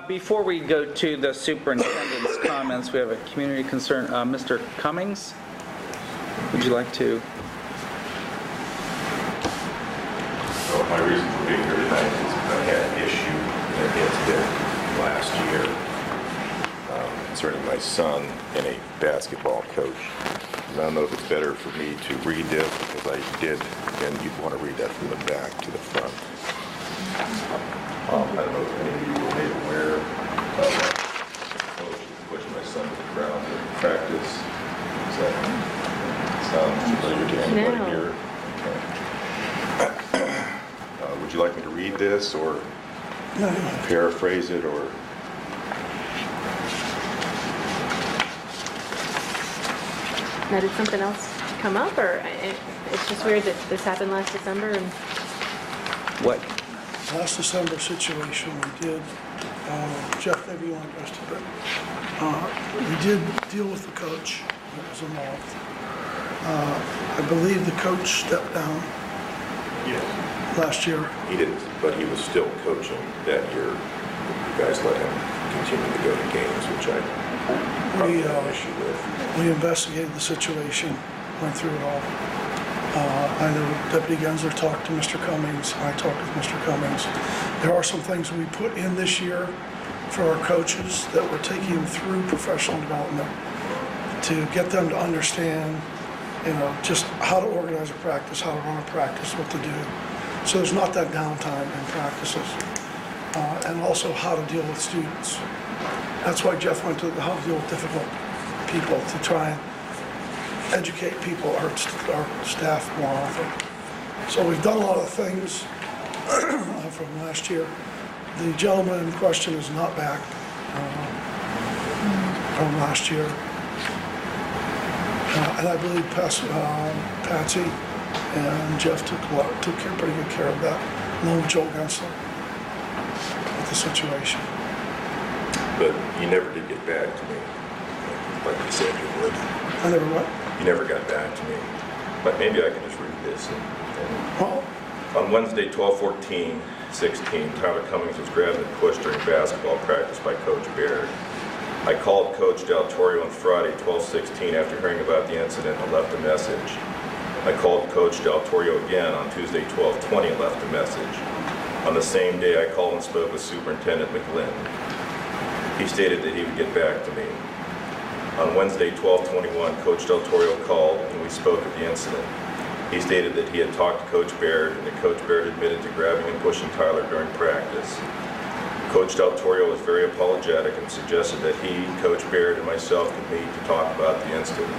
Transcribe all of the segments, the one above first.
Before we go to the superintendent's comments, we have a community concern. Mr. Cummings, would you like to? So my reason for being here tonight is I had an issue in an incident last year concerning my son and a basketball coach. And I don't know if it's better for me to read this because I did, and you'd want to read that from the back to the front. I don't know if any of you were made aware of coach pushing my son to the ground during practice. Does that sound familiar to anybody here? Okay. Would you like me to read this or paraphrase it or? Now, did something else come up, or it's just weird that this happened last December? And What? Last December situation, we did, Jeff, maybe you want to address it, but we did deal with the coach that was involved. I believe the coach stepped down Yes. last year. He didn't, but he was still coaching that year. You guys let him continue to go to games, which I probably had an issue with. We investigated the situation, went through it all. I know Deputy Gensler talked to Mr. Cummings. I talked with Mr. Cummings. There are some things we put in this year for our coaches that we're taking them through professional development to get them to understand, just how to organize a practice, how to run a practice, what to do. So there's not that downtime in practices. And also how to deal with students. That's why Jeff went to how to deal with difficult people, to try and educate people, our staff more often. So we've done a lot of things from last year. The gentleman in question is not back from last year. And I believe Patsy and Jeff took pretty good care of that, along with Joel Gensler, with the situation. But you never did get back to me, like you said you would. I never what? You never got back to me. But maybe I can just read this. Well, On Wednesday, 12/14/16, Tyler Cummings was grabbed and pushed during basketball practice by Coach Baird. I called Coach Del Torrio on Friday, 12/16, after hearing about the incident and left a message. I called Coach Del Torrio again on Tuesday, 12/20, and left a message. On the same day, I called and spoke with Superintendent McGlynn. He stated that he would get back to me. On Wednesday, 12/21, Coach Del Torrio called and we spoke of the incident. He stated that he had talked to Coach Baird and that Coach Baird admitted to grabbing and pushing Tyler during practice. Coach Del Torrio was very apologetic and suggested that he, Coach Baird, and myself could meet to talk about the incident.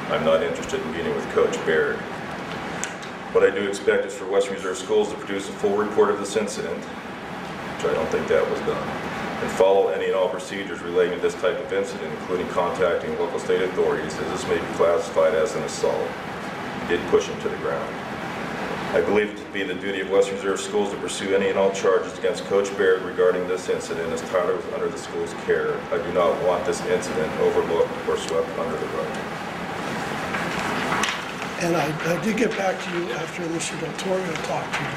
I'm not interested in meeting with Coach Baird. What I do expect is for Western Reserve Schools to produce a full report of this incident, which I don't think that was done, and follow any and all procedures relating to this type of incident, including contacting local state authorities, as this may be classified as an assault. He did push him to the ground. I believe it to be the duty of Western Reserve Schools to pursue any and all charges against Coach Baird regarding this incident, as Tyler was under the school's care. I do not want this incident overlooked or swept under the rug. and I did get back to you after Mr. Del Torrio talked to you.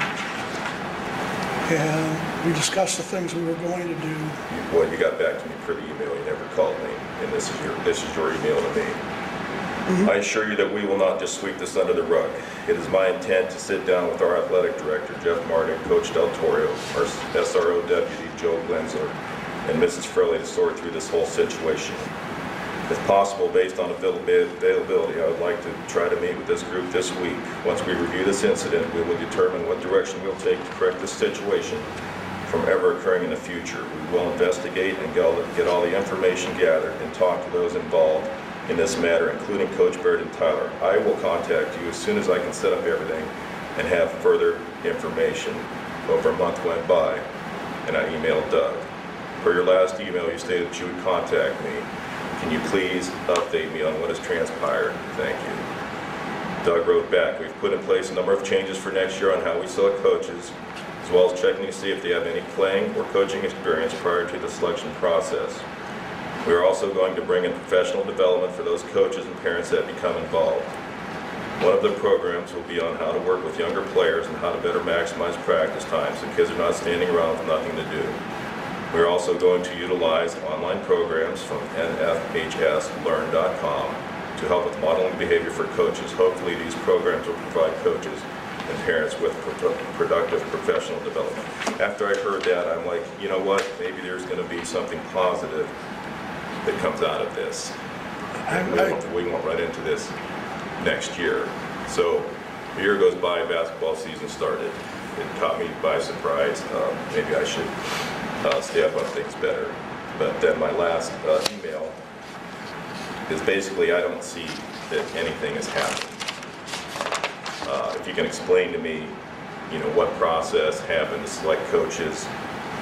And we discussed the things we were going to do. Well, you got back to me per the email. You never called me, and this is your email to me. I assure you that we will not just sweep this under the rug. It is my intent to sit down with our athletic director, Jeff Martin, Coach Del Torrio, our SRO deputy, Joe Gensler, and Mrs. Frelly to sort through this whole situation. If possible, based on availability, I would like to try to meet with this group this week. Once we review this incident, we will determine what direction we'll take to correct this situation from ever occurring in the future. We will investigate and get all the information gathered and talk to those involved in this matter, including Coach Baird and Tyler. I will contact you as soon as I can set up everything and have further information. Over a month went by, and I emailed Doug. Per your last email, you stated that you would contact me. Can you please update me on what has transpired? Thank you. Doug wrote back, we've put in place a number of changes for next year on how we select coaches, as well as checking to see if they have any playing or coaching experience prior to the selection process. We are also going to bring in professional development for those coaches and parents that become involved. One of the programs will be on how to work with younger players and how to better maximize practice time so kids are not standing around with nothing to do. We're also going to utilize online programs from nfhslearn.com to help with modeling behavior for coaches. Hopefully these programs will provide coaches and parents with productive professional development. After I heard that, I'm like, you know what, maybe there's going to be something positive that comes out of this. We won't run into this next year. So a year goes by, basketball season started. It caught me by surprise. Maybe I should stay up on things better. But then my last email is basically, I don't see that anything has happened. If you can explain to me, you know, what process happened to select coaches,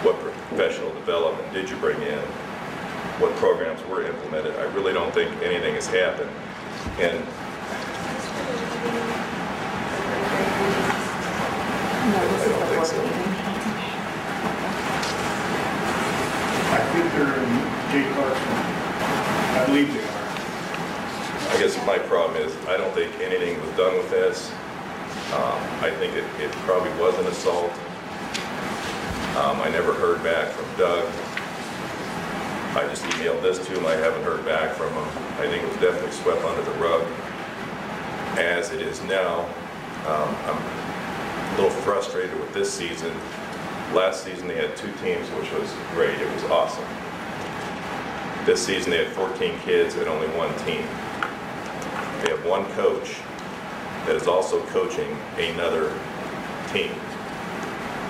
what professional development did you bring in, what programs were implemented, I really don't think anything has happened. And I don't think so. I think they're in Jay Clarkson. I believe they are. I guess my problem is, I don't think anything was done with this. I think it probably was an assault. I never heard back from Doug. I just emailed this to him. I haven't heard back from him. I think it was definitely swept under the rug. As it is now, I'm a little frustrated with this season. Last season they had 2 teams, which was great. It was awesome. This season they had 14 kids and only 1 team. They have 1 coach that is also coaching another team.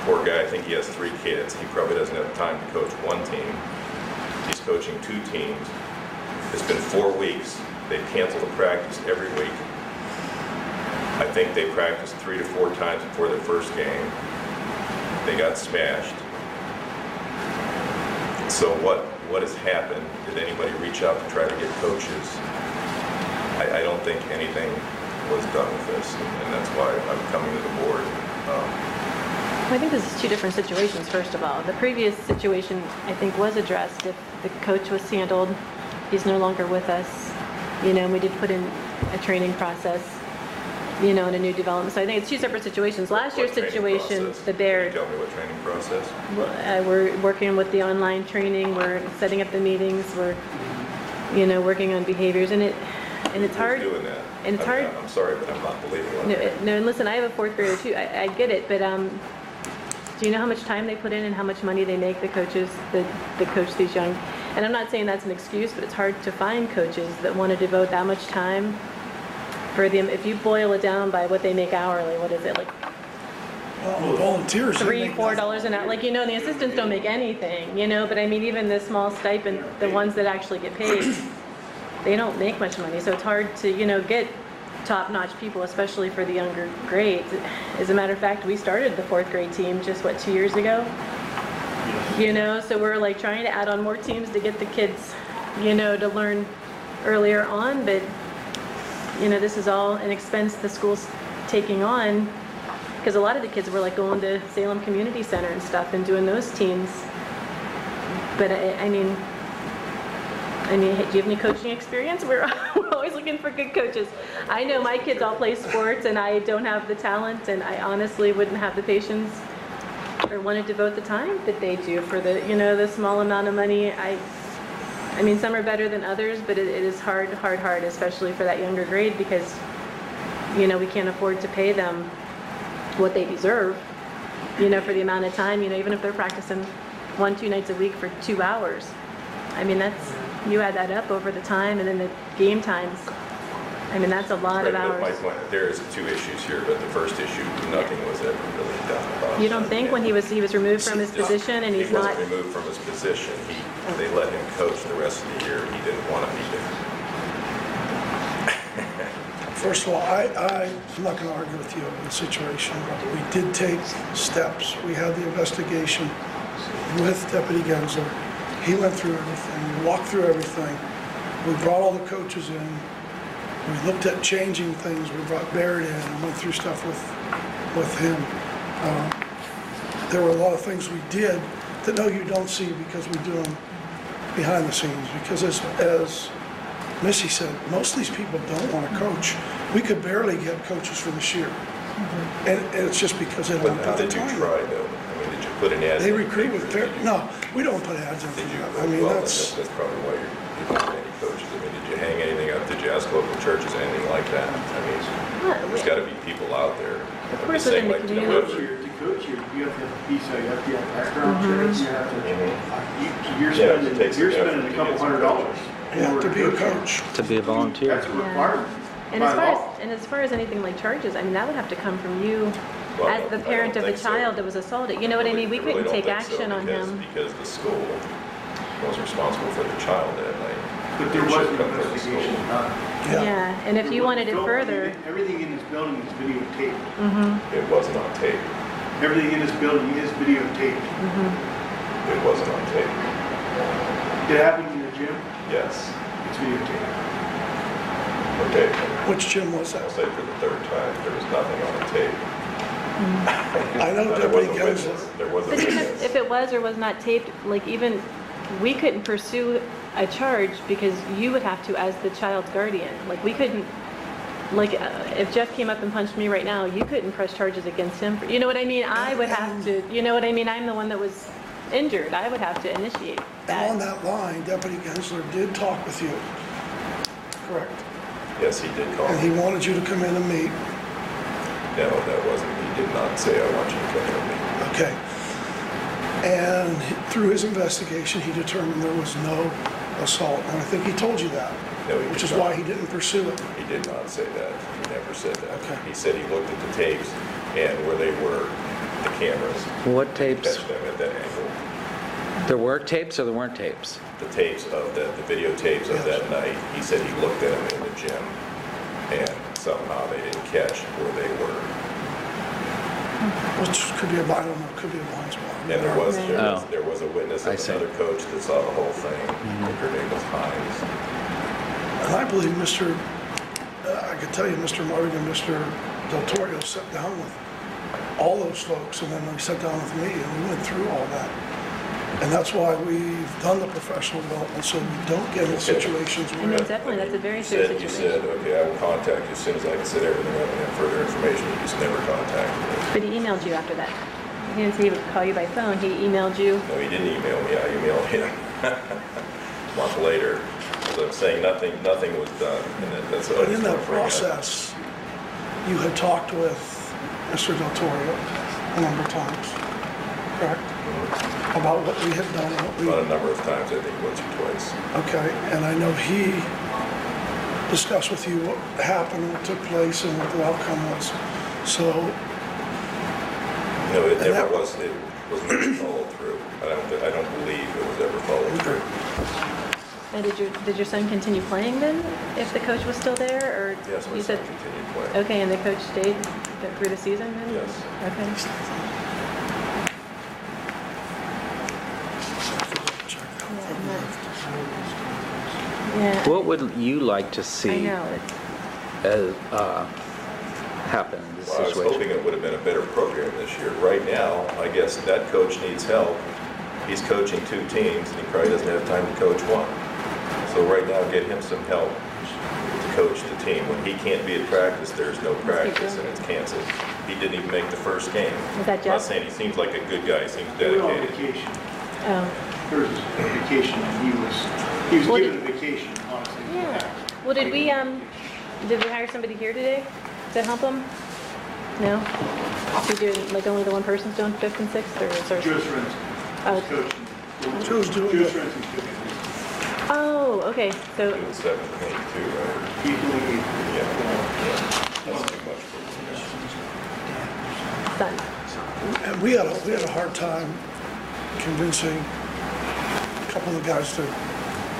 Poor guy, I think he has 3 kids. He probably doesn't have time to coach 1 team. He's coaching 2 teams. It's been 4 weeks. They've canceled the practice every week. I think they practiced 3 to 4 times before their first game. They got smashed. So what has happened? Did anybody reach out to try to get coaches? I don't think anything was done with this, and that's why I'm coming to the board. I think this is 2 different situations, first of all. The previous situation, I think, was addressed. If the coach was handled, he's no longer with us, you know, and we did put in a training process, you know, and a new development. So I think it's 2 separate situations. Last year's situation, the Bear. Can you tell me what training process? We're working with the online training, we're setting up the meetings, we're, you know, working on behaviors, and it's hard. Who's doing that? And it's hard. I'm sorry, but I'm not believing what No, and listen, I have a 4th grader too. I get it, but do you know how much time they put in and how much money they make, the coaches that coach these young? And I'm not saying that's an excuse, but it's hard to find coaches that want to devote that much time for them. If you boil it down by what they make hourly, what is it, like Well, volunteers. they $3, make $4 an hour? Like, you know, the assistants don't make anything, you know, but I mean, even the small stipend, the ones that actually get paid, they don't make much money. So it's hard to, you know, get top-notch people, especially for the younger grades. As a matter of fact, we started the 4th grade team just, 2 years ago? You know, so we're like trying to add on more teams to get the kids, you know, to learn earlier on, but, you know, this is all an expense the school's taking on, because a lot of the kids were like going to Salem Community Center and stuff and doing those teams. But I mean, do you have any coaching experience? We're always looking for good coaches. I know my kids all play sports and I don't have the talent, and I honestly wouldn't have the patience or want to devote the time that they do for the, you know, the small amount of money. I mean, some are better than others, but it is hard, especially for that younger grade, because, you know, we can't afford to pay them what they deserve, you know, for the amount of time, you know, even if they're practicing 1-2 nights a week for 2 hours. I mean, that's, you add that up over the time and then the game times. I mean, that's a lot of hours. My point, there is 2 issues here, but the first issue, nothing was ever really done about. You don't think when he was removed from his position and he's not? He wasn't removed from his position. They let him coach the rest of the year. He didn't want to be there. First of all, I'm not going to argue with you on the situation, but we did take steps. We had the investigation with Deputy Gensler. He went through everything. We walked through everything. We brought all the coaches in. We looked at changing things. We brought Barrett in and went through stuff with him. There were a lot of things we did that no, you don't see, because we do them behind the scenes. Because as Missy said, most of these people don't want to coach. We could barely get coaches for this year. And it's just because they don't But how have the did you time. try, though? I mean, did you put an ad. They in the recruit with, paper, did you? no, we don't put ads in for Did you? that. I mean, Well, that's, that's probably why you don't have any coaches. I mean, did you hang anything up? Did you ask local churches, anything like that? I mean, there's got to be people out there. Of course, within the community. To coach you, you have to have visa, you have to have background checks, you have to, you're Yeah, it spending, takes you're some spending effort a couple to get some $100. coaches. in yeah, order to be a you. coach. To be a volunteer. That's a Yeah. requirement. And by as far law. as anything like charges, I mean, that would have to come from you Well, as I the don't parent of the think so. child that was assaulted. You know what I mean? We really couldn't don't take think so, action on him. Because the school was responsible for the child that night. But there It was should an come from the investigation school. done. Yeah, and if you wanted it further, Everything in this building is videotaped. It wasn't on tape. Everything in this building is videotaped. It wasn't on tape. Did it happen in the gym? Yes. It's videotaped. Okay. Which gym was that? I'll say for the third time, there was nothing on the tape. I know There was Deputy a witness. Gensler. There was a but witness. if it was or was not taped, like even, we couldn't pursue a charge because you would have to as the child's guardian. Like we couldn't, like if Jeff came up and punched me right now, you couldn't press charges against him. You know what I mean? I would have to, you know what I mean? I'm the one that was injured. I would have to initiate And on that. that line, Deputy Gensler did talk with you. Correct. Yes, he did call And he me. wanted you to come in and meet. No, that wasn't, he did not say, I want you to come in with me. Okay. And through his investigation, he determined there was no assault. And I think he told you that, No, he which did is not. why he didn't pursue it. He did not say that. He never said that. Okay. He said he looked at the tapes and where they were, the cameras. What tapes? Catch them at that angle. There were tapes or there weren't tapes? The tapes of the videotapes of that night, he said he looked at them in the gym and somehow they didn't catch where they were. Which could be a, I don't know, could be a blind spot. And Oh. there was a witness I of see. another coach that saw the whole thing. Her name was Hines. And I believe I could tell you, Mr. Morgan and Mr. Del Torio sat down with all those folks, and then they sat down with me, and we went through all that. And that's why we've done the professional development, so we don't get in situations I mean, where, definitely, that's a very You serious said, situation. okay, I will contact you as soon as I can set everything up and have further information. You just never contacted me. But he emailed you after that. He didn't say he would call you by phone, he emailed you. No, he didn't email me. I emailed him a month later. So I'm saying nothing was done. And that's what I but in just that want to bring up. process, you had talked with Mr. Del Torio a number of times, correct? About what we had done, and what we About a number of times, I think once or twice. Okay, and I know he discussed with you what happened, what took place, and what the outcome was. So, No, it And never that- was, it was never followed through. I don't believe it was ever followed through. And did your son continue playing then, if the coach was still there, or? Yes, my you son said continued playing. Okay, and the coach stayed through the season then? Yes. Okay. Yeah. What would you like to I see know, it's, happen in this Well, I was hoping situation? it would have been a better program this year. Right now, I guess that coach needs help. He's coaching 2 teams, and he probably doesn't have time to coach one. So right now, get him some help to coach the team. When he can't be at practice, there's no practice, and it's canceled. He didn't even make the first game. Is that I'm not Jeff? saying he seems like a good guy, he seems They were on dedicated. vacation. Oh, There was a vacation, and he was Well, given a vacation, honestly. yeah. Well, did we hire somebody here today to help him? No? We do, like only the one person's doing 5th and 6th, or? sorry? Joe Sorensen Oh. was coaching. Joe's doing Joe it. Sorensen's doing it. Oh, okay, so, Doing 7th and 8th too, right? He's doing it. Yeah. That's too much for son. and we had a hard time convincing a couple of the guys to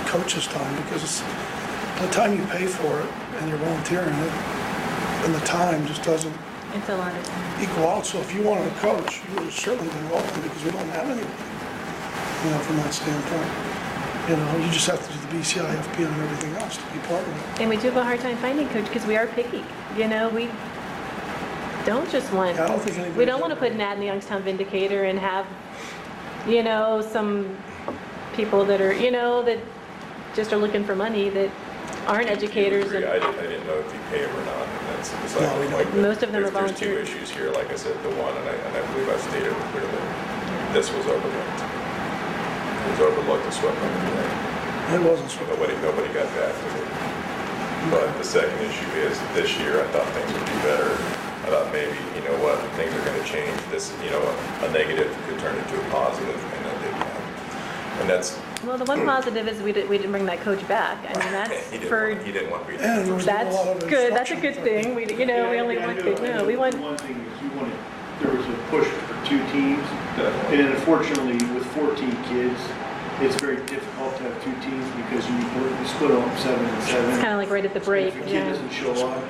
coach this time, because it's, by the time you pay for it and you're volunteering it, and the time just doesn't It's a lot of time. equal out. So if you wanted to coach, you would have certainly been welcome, because we don't have anyone, from that standpoint. You just have to do the BCI, FP, and everything else to be part of it. And we do have a hard time finding coach because we are picky. We don't just want, Yeah, I don't think anybody's we don't want to ever- put an ad in the Youngstown Vindicator and have, some people that are, that just are looking for money that aren't educators. I And didn't know if you pay them or not, and that's beside No, we the don't. point. Most of them are There's 2 volunteer. issues here, like I said, the one, and I believe I stated it clearly. this was overlooked. It was overlooked and swept under the rug. It wasn't so. Nobody got back to it. But the second issue is, this year, I thought things would be better. I thought maybe, you know what, things are gonna change. This, you know, a negative could turn into a positive, and that didn't happen. And that's, Well, the one positive is we didn't bring that coach back. I mean, that's he for, didn't want to be And there there. was a lot that's of good, that's a instruction. good thing. We, you know, we only Yeah, I want know- good, I no, know we want, One thing is you wanted, there was a push for 2 teams. And unfortunately, with 14 kids, it's very difficult to have 2 teams because you split them up 7 and 7. it's kind of like right at the break, If a kid yeah. doesn't show up,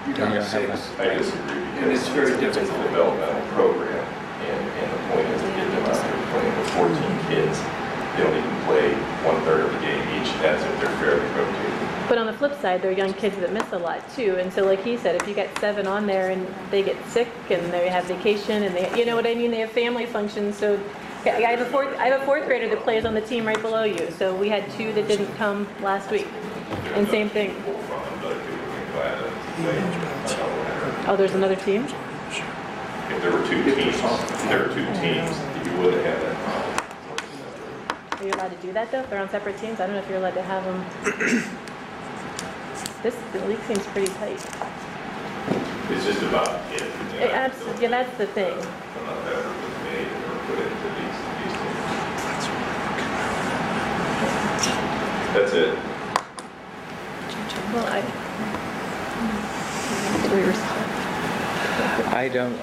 you're Yeah, down to you have 6. I disagree. And it's very It's a difficult. developmental program, and the point is to get them out there playing with 14 kids. They don't even play 1/3 of the game each, and that's if they're fairly rotated. But on the flip side, there are young kids that miss a lot too. And so like he said, if you got 7 on there and they get sick and they have vacation and they, you know what I mean? They have family functions. So I have a fourth grader that plays on the team right below you. So we had 2 that didn't come last week. And same thing. From them, but people would be glad to play. Oh, there's another team? If there were 2 teams, you wouldn't have that problem. Are you allowed to do that though? If they're on separate teams? I don't know if you're allowed to have them. The league seems pretty tight. It's just about if. Yeah, that's the thing. Enough effort was made or put into these teams. That's it. Well,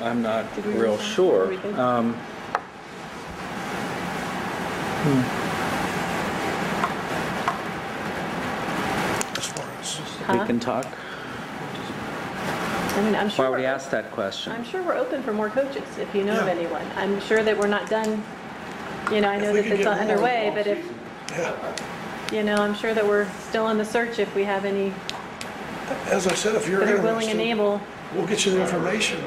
I'm not Did we real respond? sure. Are we good? As far as, We Huh? can talk. I mean, I'm Why sure. would he ask that question? I'm sure we're open for more coaches if you know of Yeah. anyone. I'm sure that we're not done. You know, I know If we that could it's get more underway, but if, yeah, you know, I'm sure that we're still on the search if we have any as I said, if you're that are willing and interested, able. we'll get you the information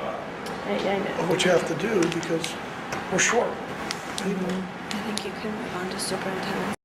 I know. of what you have to do because we're short. I think you can move on to superintendent.